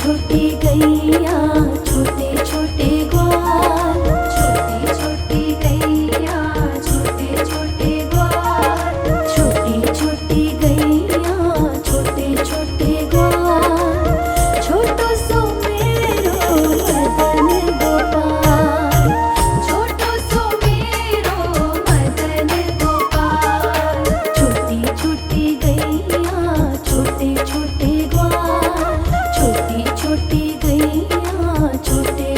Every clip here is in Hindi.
छोटी गैया छोटे छोटे ग्वाल, छोटी छोटी गैया छोटे छोटे ग्वाल, छोटी छोटी गैया छोटे छोटे ग्वाल, छोटो सो मेरो मदन गोपाल, छोटो सो मेरो मदन गोपाल, छोटी छोटी गैया छोटे छोटे ग्वाल, छोटी छोटी गैया छोटे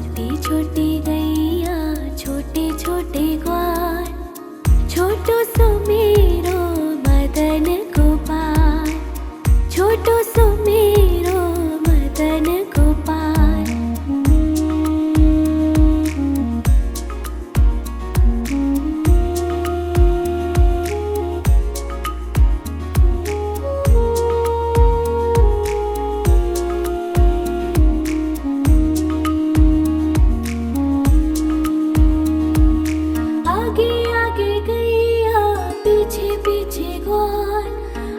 छोटी छोटी गैया छोटे छोटे ग्वाल, छोटो सो मेरो मदन गोपाल, छोटो सो मेरो मदन गोपाल। आगे आगे गैया पीछे पीछे ग्वाल,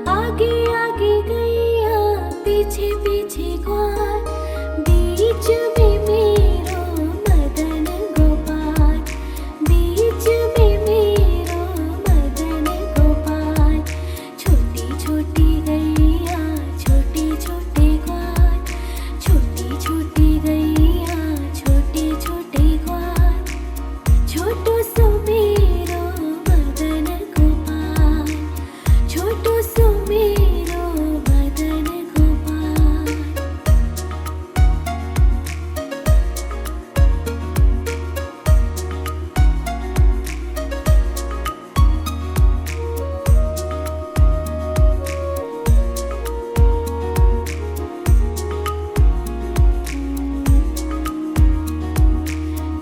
आगे आगे गैया पीछे पीछे ग्वाल, बीच में मेरो मदन गोपाल, बीच में मेरो मदन गोपाल। छोटी छोटी गैया छोटे छोटे ग्वाल, छोटी छोटी गैया छोटे छोटे ग्वाल, छोटो सो मेरो मदन गोपाल, छोटो सो मेरो मदन गोपाल।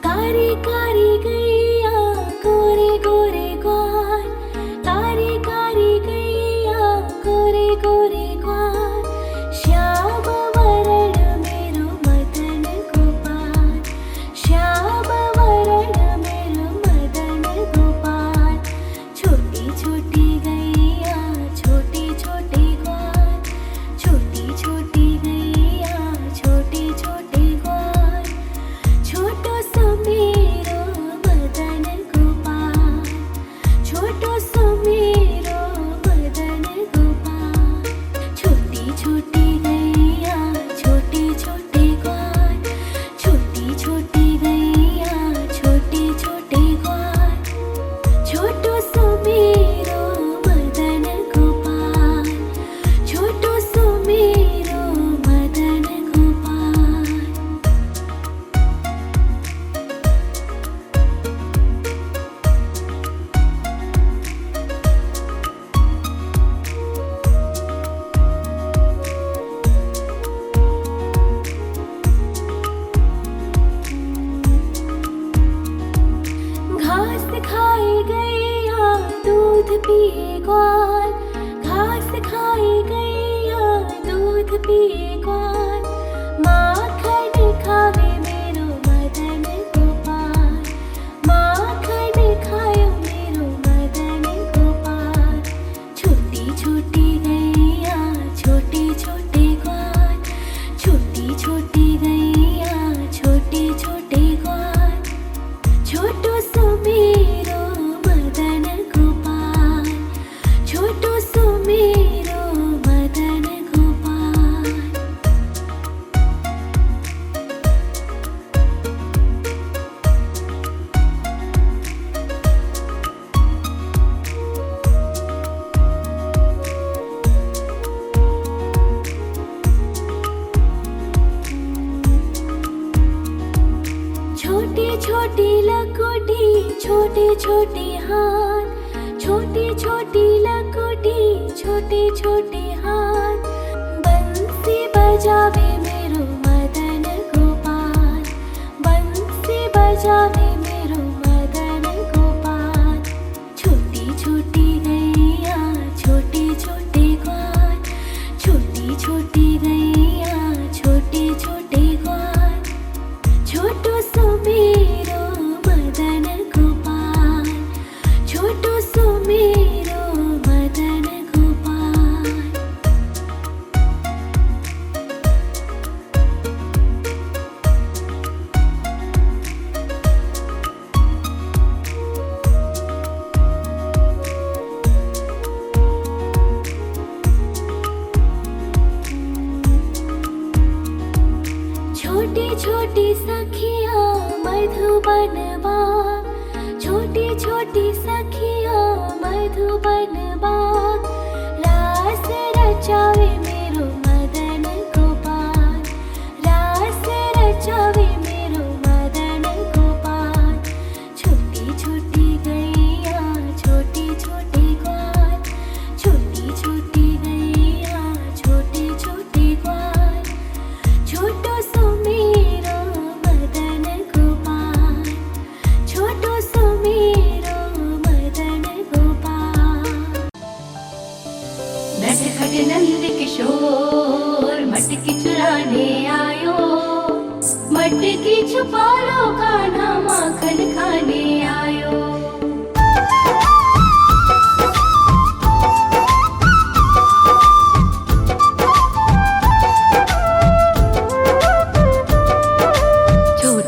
कारी कारी गैया गोरे गोरे ग्वाल, कारी कारी गैया गोरे गोरे ग्वाल, श्याम वरण मेरो मदन गोपाल, श्याम वरण मेरो मदन गोपाल। छोटी छोटी गैया छोटे छोटे ग्वाल, छोटी छोटी गैया छोटे छोटे ग्वाल, छोटो सो मेरो मदन गोपाल, छोटो सो मेरो मदन गोपाल। छोटी छोटी गैया छोटे छोटे ग्वाल, छोटी छोटी गैया छोटे छोटे ग्वाल, छोटो सो मेरो मदन गोपाल, छोटो सो मेरो मदन गोपाल। घास खाए गैया दूध पिए ग्वाल, घास खाए गैया दूध पिए ग्वाल, माखन खावे मेरो मदन गोपाल, माखन खायो मेरो मदन गोपाल। छोटी छोटी गैया छोटे छोटे ग्वाल, छोटी छोटी गैया छोटे छोटे ग्वाल, छोटो सो मेरो मदन गोपाल, छोटो सो मेरो मदन गोपाल। छोटी छोटी लकोटी छोटे छोटे हाथ, छोटी छोटी लकोटी छोटे छोटे हाथ, बंसी बजावे मेरो मदन गोपाल, बंसी बजावे मेरो मदन गोपाल। छोटी छोटी गैया छोटे छोटे ग्वाल, छोटी छोटी गैया छोटे छोटे ग्वाल, छोटो सो मेरो मदन गोपाल, छोटो सो मेरो मदन गोपाल। छोटी छोटी सखिया मधुबन बाग, छोटी छोटी सखिया मधुबन बाग, रास रचावे मेरो मदन गोपाल, रास रचावे मेरो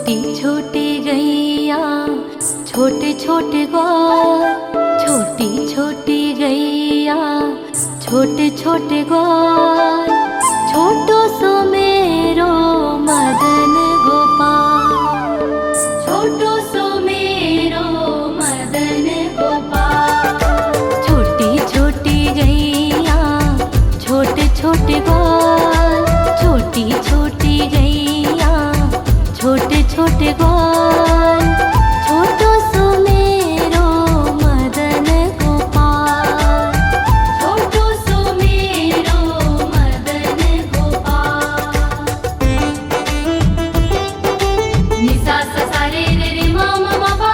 छोटी छोटी गैया छोटे छोटे ग्वाल, छोटी छोटी गैया छोटे छोटे ग्वाल, छोटो सो मेरो मदन गोपाल, छोटो सो मेरो मदन गोपाल। छोटी छोटी गैया छोटे छोटे ग्वाल, छोटी छोटी गैया छोटे छोटे ग्वाल, छोटो सो मेरो मदन गोपाल, छोटो सो मेरो मदन गोपाल। नि सा सा सा रे रे रे मा मा मा पा,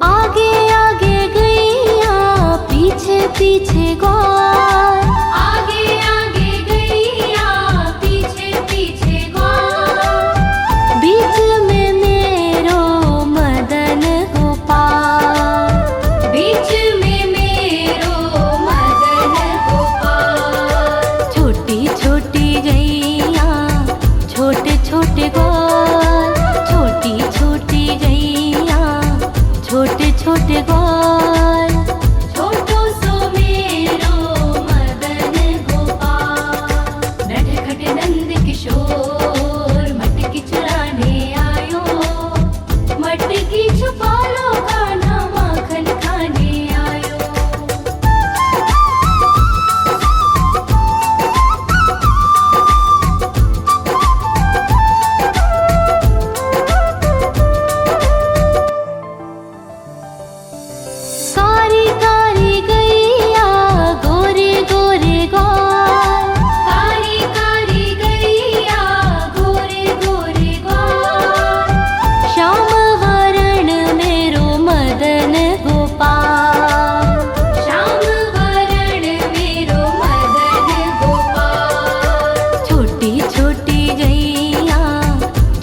आगे आगे गैया पीछे पीछे ग्वाल, आगे आगे गैया पीछे पीछे ग्वाल, बीच में मेरो मदन गोपाल, बीच में मेरो मदन गोपाल। छोटी छोटी गैया छोटे छोटे ग्वाल, छोटी छोटी गैया छोटे छोटे ग्वाल, छोटो सो मेरो मदन गोपाल। नटखट नंद किशोर मटकी चुराने आयो, मटकी छुपा लो कान्हा माखन खाने आयो। कारी कारी गैया गोरे गोरे ग्वाल, कारी कारी गैया गोरे गोरे ग्वाल, श्याम वरण मेरो मदन गोपाल, श्याम वरण मेरो मदन गोपाल। छोटी छोटी गैया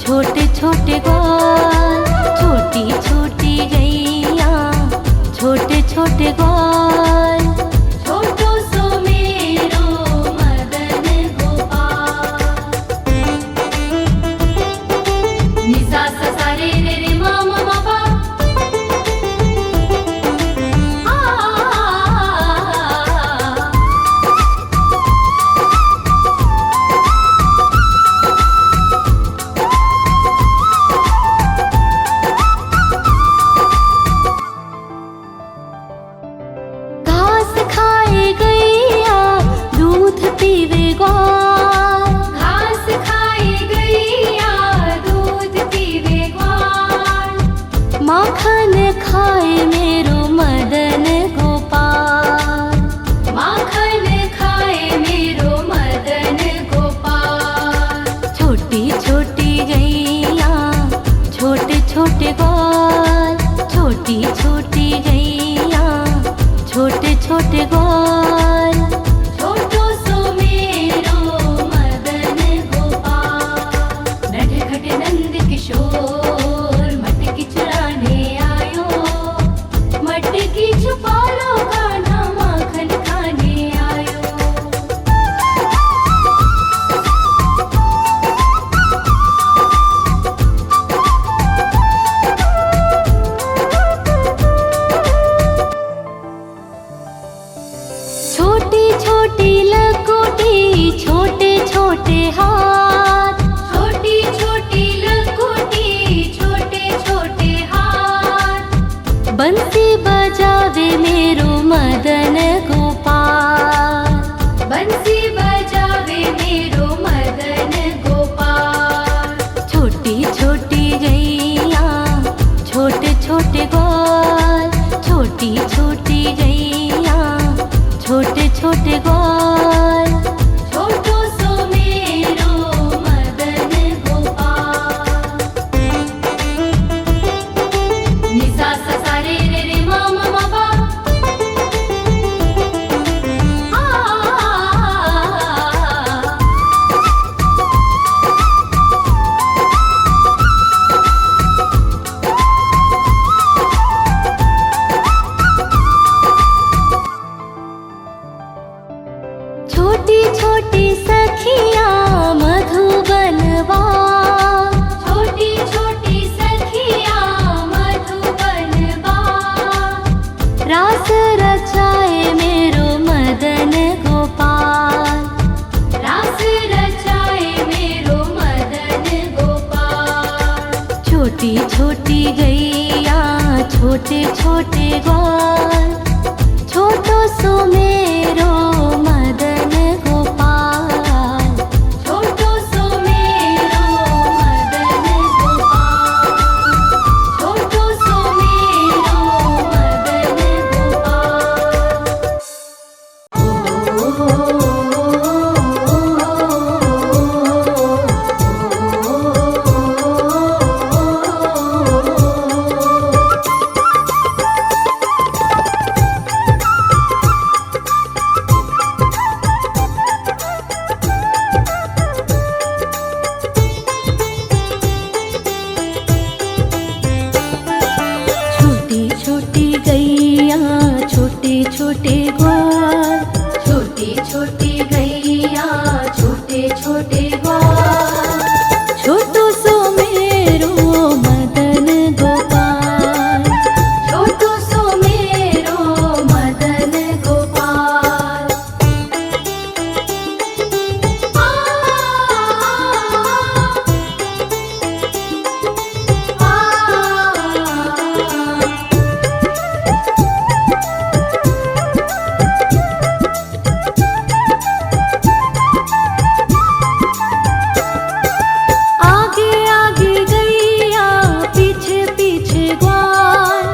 छोटे छोटे ग्वाल, छोटी छोटी गैया छोटे छोटे ग्वाल, छोटो सो मेरो मदन गोपाल। नि सा सा सा रे रे रे मा मा मा पा, घास खाए गैया दूध पीवे ग्वाल, घास खाए गैया दूध पीवे ग्वाल, माखन खाए मेरो मदन गोपाल, माखन खाए मेरो मदन गोपाल। छोटी छोटी गैया छोटे छोटे ग्वाल, छोटी छोटी गैया छोटे छोटे ग्वाल, छोटो सो मेरो मदन गोपाल। नटखट नंद किशोर मटकी चुराने आयो, मटकी छुपा लो कान्हा माखन खाने आयो। छोटी छोटी लकोटी छोटे छोटे हाथ, छोटी छोटी लकोटी छोटे छोटे हाथ, बंसी बजावे मेरो मदन गोपाल, बंसी बजावे मेरो मदन गोपाल। छोटी छोटी गैया छोटे छोटे ग्वाल, छोटी छोटी गैया छोटे छोटे ग्वाल, छोटो सो मेरो मदन गोपाल। नि सा सा सा रे रे रे मा मा मा पा, छोटी गैया छोटे छोटे ग्वाल, छोटो सो मेरो मदन गोपाल, छोटो सो मेरो मदन गोपाल, छोटो सो मेरो मदन छोटी गैया छोटे छोटे ग्वाल, छोटी छोटी गैया छोटे छोटे ग्वाल, छोटो सो मेरो मदन गोपाल, छोटो सो मेरो मदन गोपाल। आगे आगे गैया पीछे पीछे ग्वाल,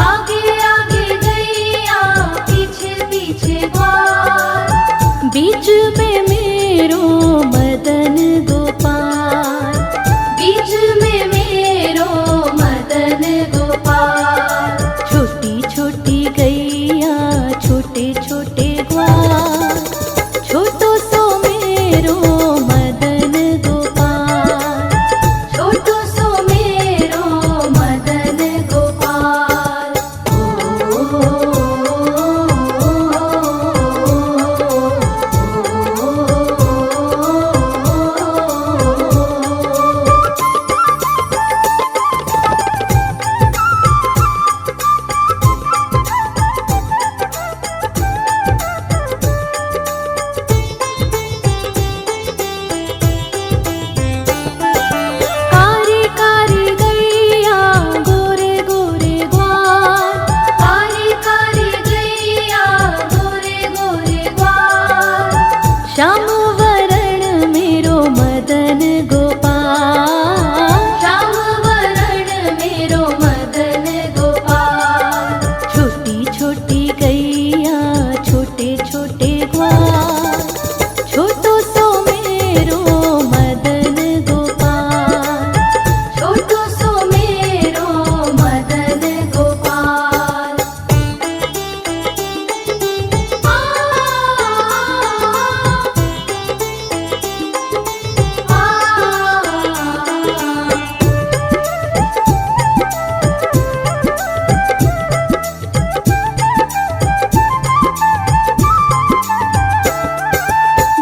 आगे आगे गैया पीछे पीछे ग्वाल, बीच में मेरो मदन गोपाल, बीच में मेरो मदन गोपाल। छोटी छोटी गैया छोटे छोटे ग्वाल, छोटो सो मेरो मदन गोपाल, छोटो सो मेरो मदन गोपाल। कारी कारी गैया गोरे गोरे ग्वाल, कारी कारी गैया गोरे गोरे ग्वाल, श्याम वरण मेरो मदन गोपाल, श्याम वरण मेरो मदन गोपाल। छोटी छोटी गैया छोटे छोटे ग्वाल, छोटो सो मेरो मदन गोपाल, छोटो सो मेरो मदन गोपाल।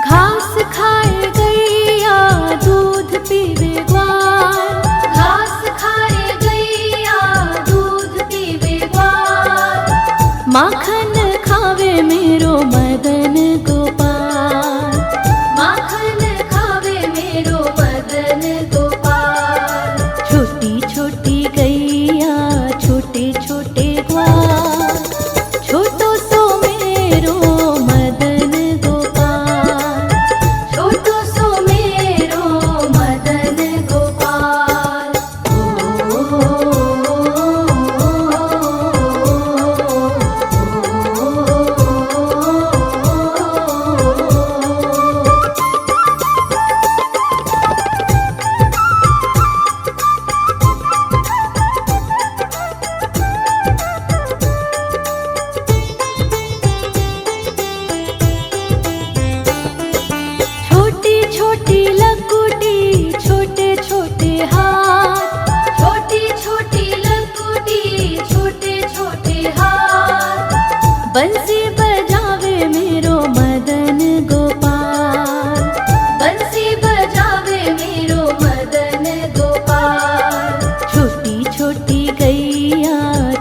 घास खाए गैया दूध पीवे ग्वाल, घास खाए गैया दूध पीवे ग्वाल, माखन खावे मेरो मदन गोपाल, माखन खावे मेरो मदन गोपाल। छोटी छोटी गैया छोटे छोटे ग्वाल, छोटो सो मेरो मदन गोपाल, छोटो सो मेरो मदन गोपाल। छोटी छोटी लकुटी छोटे छोटे हाथ, छोटी छोटी लकुटी छोटे छोटे हाथ, बंसी बजावे मेरो मदन गोपाल, बंसी बजावे मेरो मदन गोपाल। छोटी छोटी गैया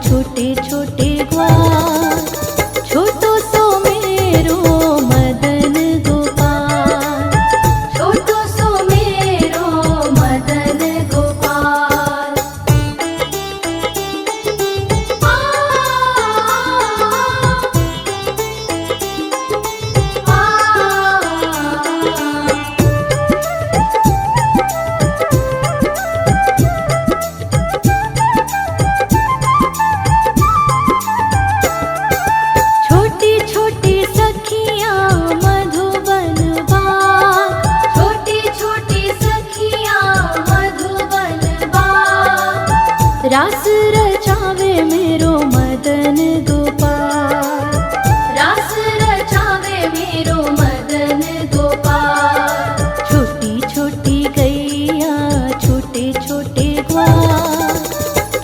छोटे छोटे ग्वाल, छोटो सो मेरो मदन गोपाल, छोटो सो मेरो मदन गोपाल। रास रचावे मेरो मदन गोपाल, रास रचावे मेरो मदन गोपाल। छोटी छोटी गैया छोटे छोटे ग्वाल,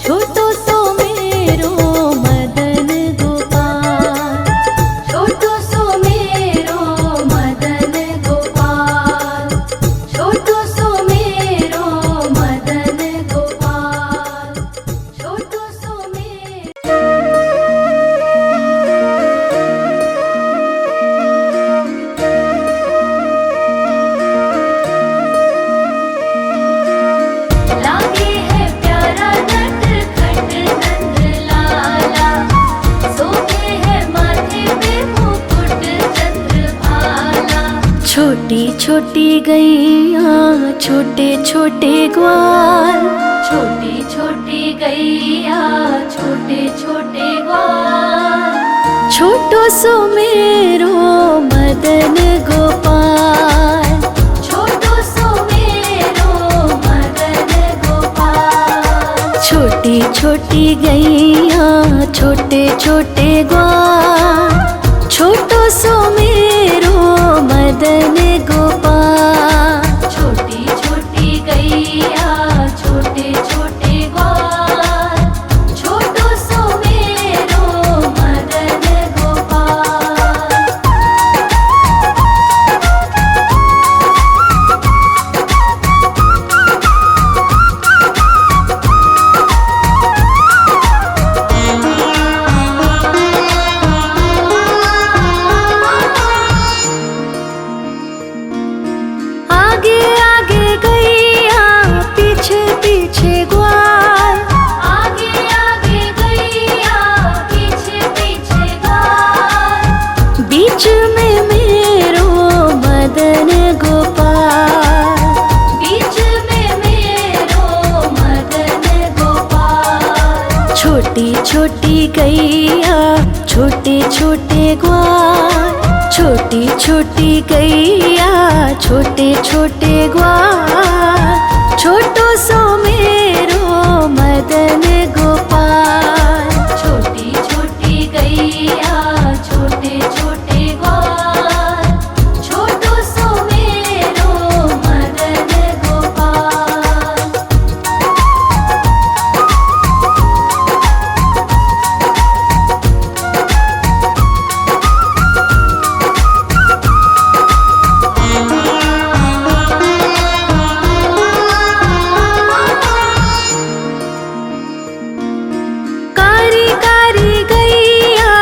छोटो सो मेरो मदन गोपाल, छोटो सो मेरो मदन गोपाल, छोटो सो मेरो मदन गोपाल, छोटो सो मेरो। लागे है प्यारा नटखट नंद लाला, सोते है माथे पे मुकुट चंद्रभाला। छोटी छोटी गैया छोटे छोटे ग्वाल, छोटी छोटी गैया छोटे छोटे ग्वाल, छोटो सो मेरो मदन गोपाल, छोटो सो मेरो मदन गोपाल। छोटी छोटी गैया छोटे छोटे ग्वाल, छोटो सो मेरो मदन गोपाल। छोटी छोटी गैया छोटे छोटे ग्वाल, छोटो सो मेरो मदन गोपाल। आगे आगे गैया पीछे पीछे ग्वाल, आगे आगे गैया पीछे पीछे ग्वाल। बीच में मेरो मदन गोपाल, बीच में मेरो मदन गोपाल। छोटी छोटी गैया छोटे छोटे ग्वाल, छोटी छोटी गैया छोटे छोटे ग्वाल, छोटो सो मेरो मदन गोपाल। छोटी छोटी गैया छोटे छोटे ग्वाल, छोटो सो मेरो मदन गोपाल। कारी कारी गैया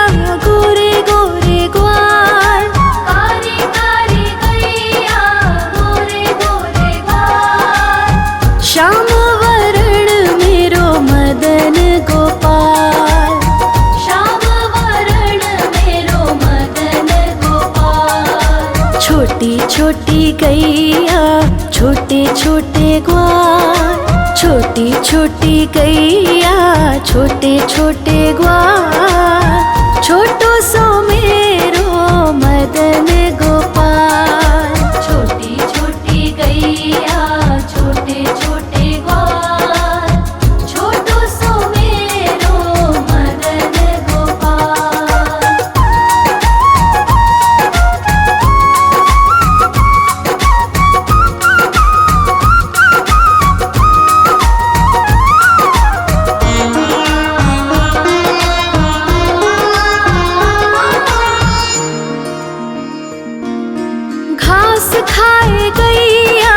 गोरे गोरे ग्वाल, कारी कारी गैया गोरे गोरे ग्वाल। श्याम वरण मेरो मदन गोपाल, श्याम वरण मेरो मदन गोपाल। छोटी छोटी गैया छोटे छोटे ग्वाल, छोटी छोटी गैया छोटे छोटे ग्वाल, छोटो सो मेरो मदन गोपाल। छोटी छोटी गैया छोटे छोटे ग्वाल, छोटो सो मेरो मदन गोपाल। घास खाए गैया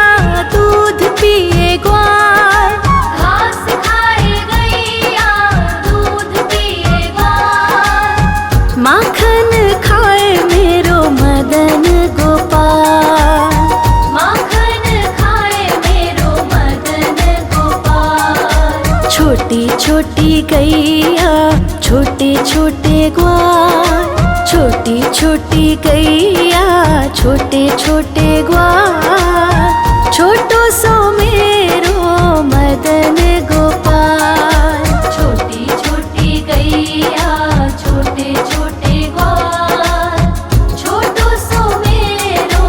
दूध पिए ग्वाल, घास खाए गैया दूध पिए ग्वाल। माखन खाए मेरो मदन गोपाल, माखन खाए मेरो मदन गोपाल। छोटी छोटी गैया छोटे छोटे ग्वाल, छोटी छोटी गैया छोटे छोटे ग्वाल, छोटो सो मेरो मदन गोपाल। छोटी छोटी गैया छोटे छोटे ग्वाल, छोटो सो मेरो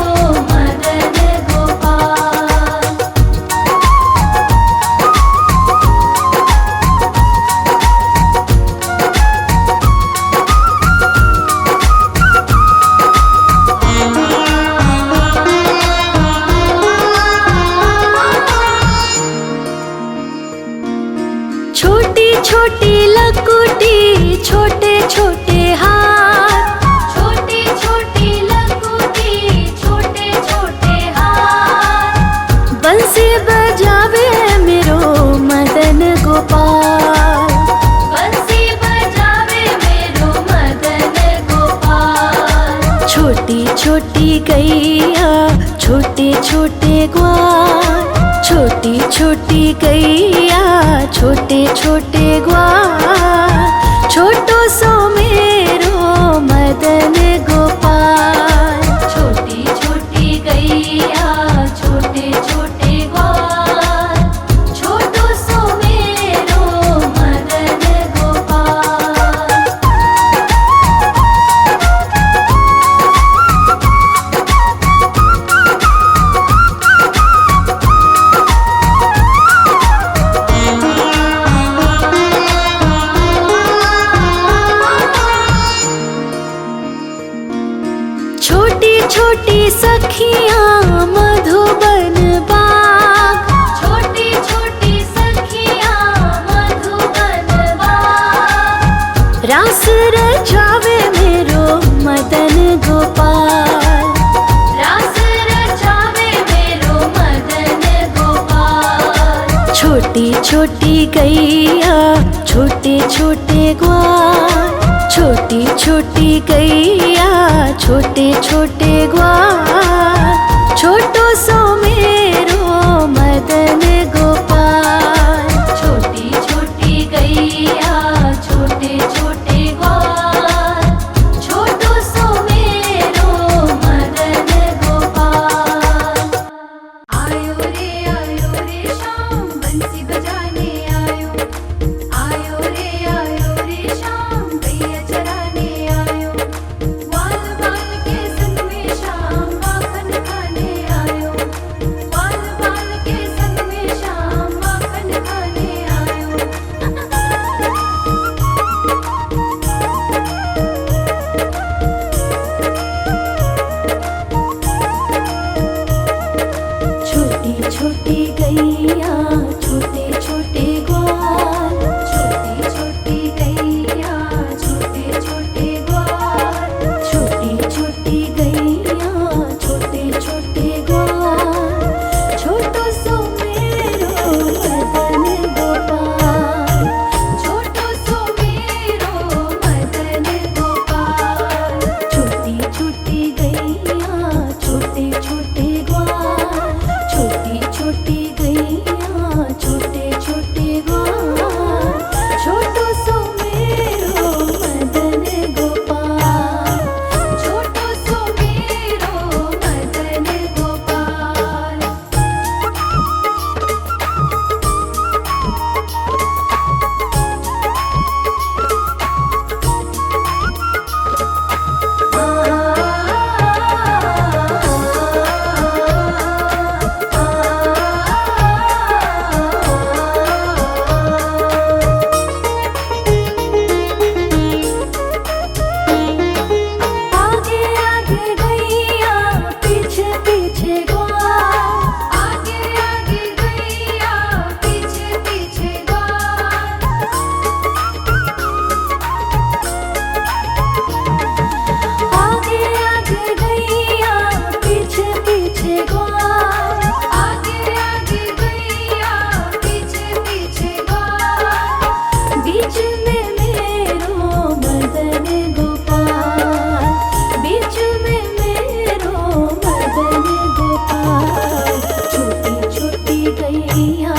मदन गोपाल। छोटे छोटे हाथ, छोटी छोटी लघुटी छोटे छोटे हाथ, बंसी बजावे मेरो मदन गोपाल, बंसी बजावे मेरो मदन गोपाल। छोटी छोटी गैया छोटे छोटे ग्वाल, छोटी छोटी गैया छोटे छोटे ग्वाल, छोटो सो मेरो मदन गोपाल। छोटी छोटी गैया छोटे छोटे ग्वाल, छोटो सो मेरो मदन गोपाल। छोटी छोटी सखियाँ मधुबन बाग, छोटी छोटी सखियाँ मधुबन बाग, रास रचावे मेरो मदन गोपाल, रास रचावे मेरो मदन गोपाल। छोटी छोटी गैया छोटे छोटे ग्वाल, छोटी छोटी गैया छोटे छोटे ग्वाल, छोटो सो मेरो मदन गोपाल। छोटी छोटी गैया छोटे छोटे ग्वाल, छोटो सो मेरो मदन गोपाल। आयो रे शाम बंसी बजाने आयो, आयो रे शाम गैया चराने आयो, ग्वाल बाल के संग में शाम माखन खाने आयो, ग्वाल बाल के संग में शाम माखन खाने आयो। छोटी छोटी गैया छोटे छोटे ग्वाल, छोटी छोटी गैया छोटे छोटे ग्वाल, छोटी छोटी गैया छोटे छोटे ग्वाल, छोटो सो मेरो मदन गोपाल। छोटो सो मेरो मदन गोपाल। छोटी छोटी गैया छोटे छोटे ग्वाल, छोटी छोटी गैया छोटे छोटे ग्वाल, छोटो सो मेरो मदन गोपाल। छोटो सो मेरो मदन गोपाल। आगे आगे गैया पीछे पीछे ग्वाल, आगे आगे गैया पीछे पीछे ग्वाल, आगे आगे गैया पीछे पीछे ग्वाल, आगे आगे गैया पीछे पीछे ग्वाल। बीच में मेरो मदन गोपाल, बीच में मेरो मदन गोपाल। छोटी छोटी गैया